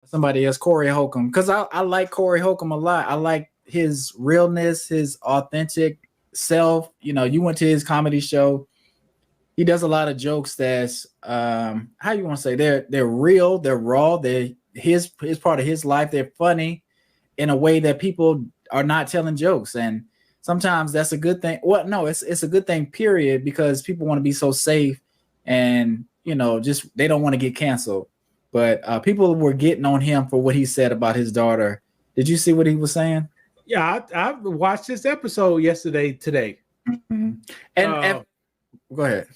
somebody else, Corey Holcomb, because I like Corey Holcomb a lot. I like his realness, his authentic self. You know, you went to his comedy show. He does a lot of jokes that's how you want to say they're real, they're raw, they're his part of his life. They're funny in a way that people are not telling jokes, and sometimes that's a good thing. Well, no, it's a good thing, period, because people want to be so safe, and you know, just they don't want to get canceled. But people were getting on him for what he said about his daughter. Did you see what he was saying? Yeah, I watched this episode today. Mm-hmm. And go ahead.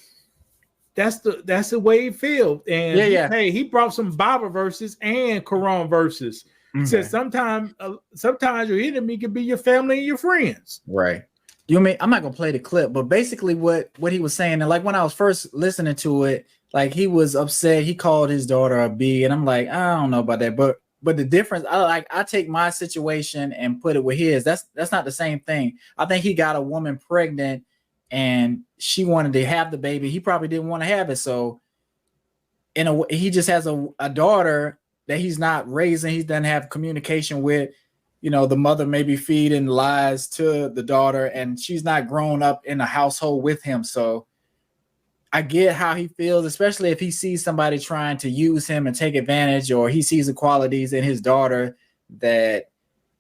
That's the way he feels. And yeah. Hey, he brought some Bible verses and Quran verses. Mm-hmm. Said sometimes your enemy can be your family and your friends. Right. You mean I'm not gonna play the clip, but basically what he was saying, and like when I was first listening to it, like he was upset. He called his daughter a B, and I'm like, I don't know about that, but the difference, I take my situation and put it with his. That's not the same thing. I think he got a woman pregnant, and she wanted to have the baby. He probably didn't want to have it, so in a way, he just has a daughter that he's not raising. He doesn't have communication with. You know, the mother may be feeding lies to the daughter, and she's not grown up in a household with him. So I get how he feels, especially if he sees somebody trying to use him and take advantage, or he sees the qualities in his daughter that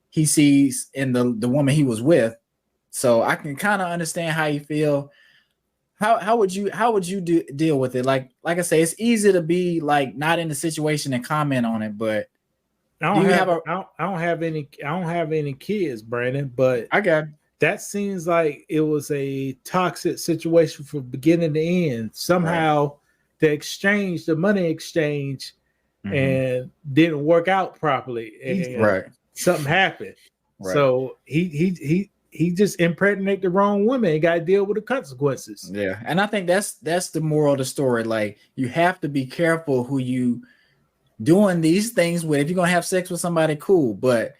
he sees in the woman he was with. So I can kind of understand how you feel. How would you deal with it? Like I say, it's easy to be like not in the situation and comment on it, but I don't have any kids, Brandon, but I got that seems like it was a toxic situation from beginning to end. Somehow the money exchange and didn't work out properly. And something happened. Right. So he just impregnated the wrong woman and got to deal with the consequences. Yeah. And I think that's the moral of the story. Like, you have to be careful who you doing these things with. If you're gonna have sex with somebody, cool, but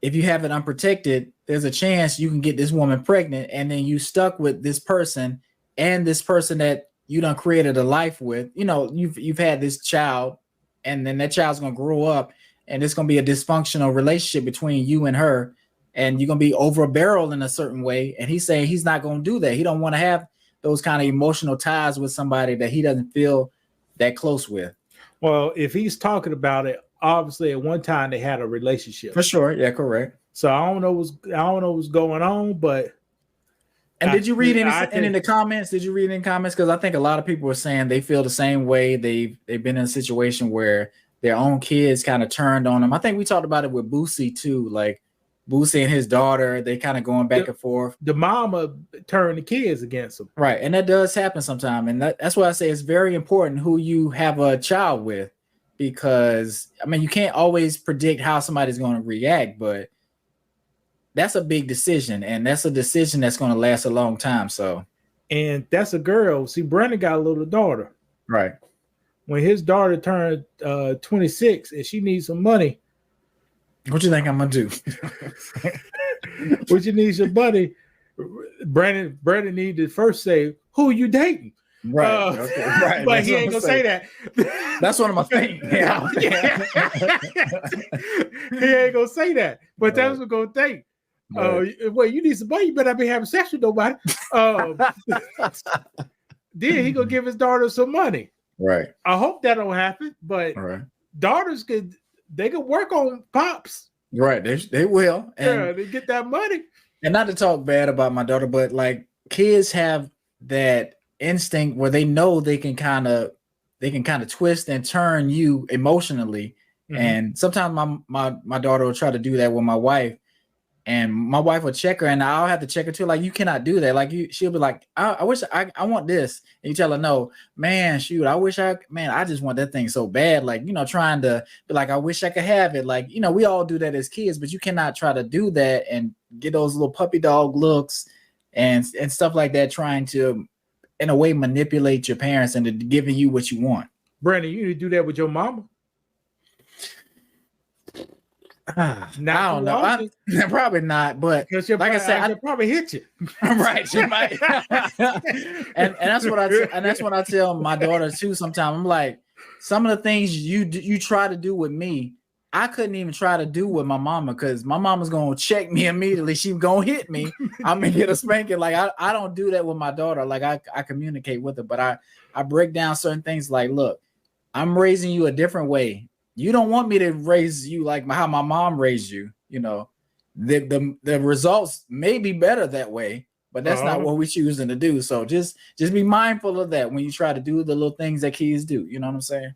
if you have it unprotected, there's a chance you can get this woman pregnant, and then you stuck with this person and this person that you done created a life with. You know, you've had this child, and then that child's gonna grow up, and it's gonna be a dysfunctional relationship between you and her, and you're gonna be over a barrel in a certain way. And he's saying he's not gonna do that. He don't want to have those kind of emotional ties with somebody that he doesn't feel that close with. Well, if he's talking about it, obviously at one time they had a relationship. For sure. Yeah, correct. So I don't know what's going on, but did you read any in the comments? Did you read any comments? Because I think a lot of people are saying they feel the same way. They've been in a situation where their own kids kind of turned on them. I think we talked about it with Boosie too. Like Boosie and his daughter, they kind of going back and forth. The mama turned the kids against them. Right. And that does happen sometimes. And that's why I say it's very important who you have a child with, because I mean, you can't always predict how somebody's going to react, but that's a big decision, and that's a decision that's going to last a long time. So, and that's a girl. See, Brandon got a little daughter. Right. When his daughter turned 26 and she needs some money, what you think I'm gonna do? What you need some money? Brandon need to first say, "Who are you dating?" Right. Okay. Right. But he ain't gonna say that. That's one of my things. Yeah. He ain't gonna say that. But that's what we're gonna think. Well, you need some money. You better not be having sex with nobody. Then he gonna give his daughter some money. Right. I hope that don't happen. But daughters could work on pops. Right. They will. And they get that money. And not to talk bad about my daughter, but like kids have that instinct where they know they can kind of twist and turn you emotionally. And sometimes my daughter will try to do that with my wife, and my wife will check her, and I'll have to check her too. Like, you cannot do that. Like, she'll be like, I wish I want this. And you tell her, no, man, shoot, I just want that thing so bad. Like, you know, trying to be like, I wish I could have it. Like, you know, we all do that as kids, but you cannot try to do that and get those little puppy dog looks and stuff like that, trying to, in a way, manipulate your parents into giving you what you want. Brandon, you need to do that with your mama. I don't know. Probably not, but like I said, I probably hit you. Right, she might. and that's what I tell my daughter too. Sometimes I'm like, some of the things you try to do with me, I couldn't even try to do with my mama because my mama's gonna check me immediately. She's gonna hit me. I'm gonna get a spanking. Like I don't do that with my daughter. Like I communicate with her, but I break down certain things. Like, look, I'm raising you a different way. You don't want me to raise you like how my mom raised you. You know, the results may be better that way, but that's not what we're choosing to do. So just be mindful of that when you try to do the little things that kids do. You know what I'm saying?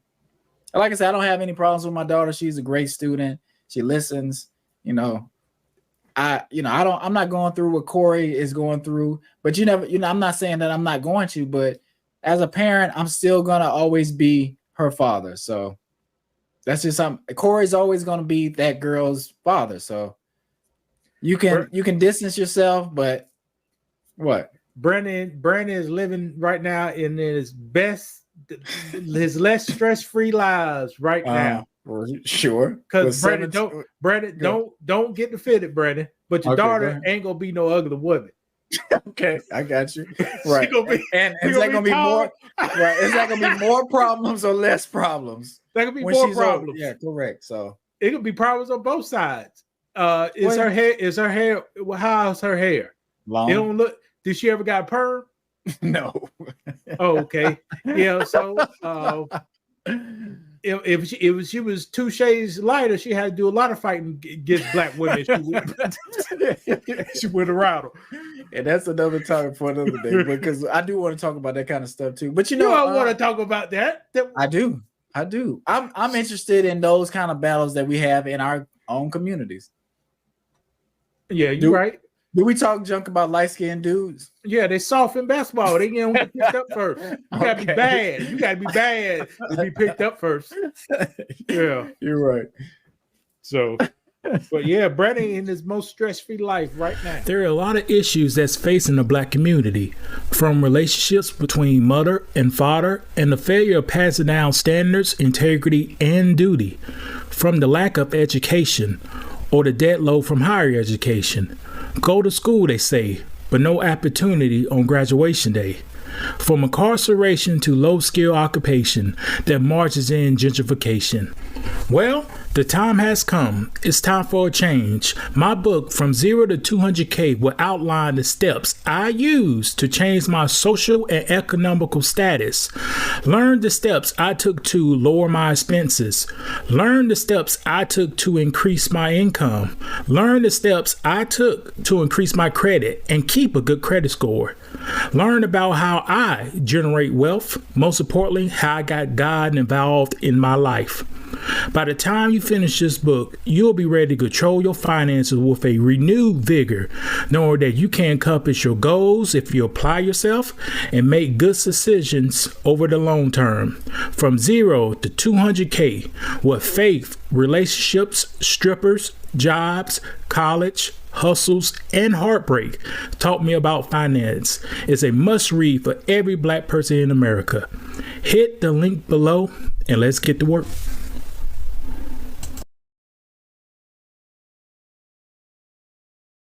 Like I said, I don't have any problems with my daughter. She's a great student. She listens. I'm not going through what Corey is going through, but I'm not saying that I'm not going to, but as a parent, I'm still going to always be her father. So that's just something. Corey's always going to be that girl's father. So you can distance yourself, but what? Brandon is living right now in his less stress-free lives right now. Sure. Because Brandon, don't get defeated, Brandon. But your daughter ain't gonna be no ugly woman. Okay, I got you. Right. And is that gonna be more? Right. Is that gonna be more problems or less problems? That could be more problems. Yeah, correct. So it could be problems on both sides. Is her hair? How's her hair? Long. It don't look. Did she ever got a perm? No. Oh, okay. Yeah. So if she was 2 shades lighter, she had to do a lot of fighting against black women. She went around them. And that's another topic for another day, because I do want to talk about that kind of stuff too. But I want to talk about that. I do. I'm interested in those kind of battles that we have in our own communities. Yeah, you're right. Do we talk junk about light-skinned dudes? Yeah, they soft in basketball. They get picked up first. You gotta be bad. You gotta be bad to be picked up first. Yeah, you're right. So, but yeah, Brandon in his most stress-free life right now. There are a lot of issues that's facing the Black community, from relationships between mother and father, and the failure of passing down standards, integrity, and duty, from the lack of education or the debt load from higher education. Go to school, they say, but no opportunity on graduation day. From incarceration to low-skill occupation that marches in gentrification. Well, the time has come. It's time for a change. My book, From Zero to 200K, will outline the steps I use to change my social and economical status. Learn the steps I took to lower my expenses. Learn the steps I took to increase my income. Learn the steps I took to increase my credit and keep a good credit score. Learn about how I generate wealth. Most importantly, how I got God involved in my life. By the time you finish this book, you'll be ready to control your finances with a renewed vigor, knowing that you can accomplish your goals if you apply yourself and make good decisions over the long term. From 0 to 200K with faith, relationships, strippers, jobs, college, hustles, and heartbreak taught me about finance. It's a must read for every Black person in America. Hit the link below and let's get to work.